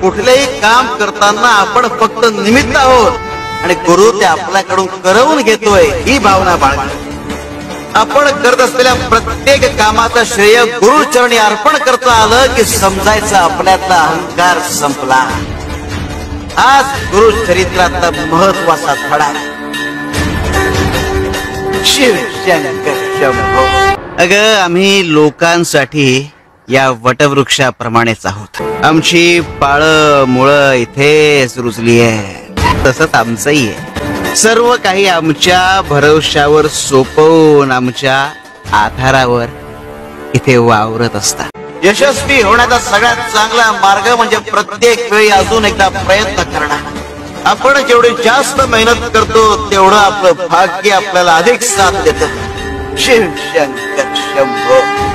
कुठलेही काम करताना आपण फक्त निमित्त आहोत आणि गुरु ते आपल्याकडून करवून घेतोय ही भावना बाळगा. आपण करत असलेल्या प्रत्येक कामाचं श्रेय गुरुचरणी अर्पण करता आलं की समजायचं आपल्यातला अहंकार संपला. हाच गुरु चरित्रातला महत्वाचा धडा. शिव शंकर शंभो. अगं आम्ही लोकांसाठी या वटवृक्षाप्रमाणेच आहोत. आमची पाळ मुळं इथेच रुजली आहे. तसंच आमचंही आहे. सर्व काही आमच्या भरवशावर सोपवून आमच्या आधारावर इथे वावरत असतात. यशस्वी होण्याचा सगळ्यात चांगला मार्ग म्हणजे प्रत्येक वेळी अजून एकदा प्रयत्न करणं. आपण जेवढी जास्त मेहनत करतो तेवढं आपलं भाग्य आपल्याला अधिक साथ देतं. शिव शंकर शंभो.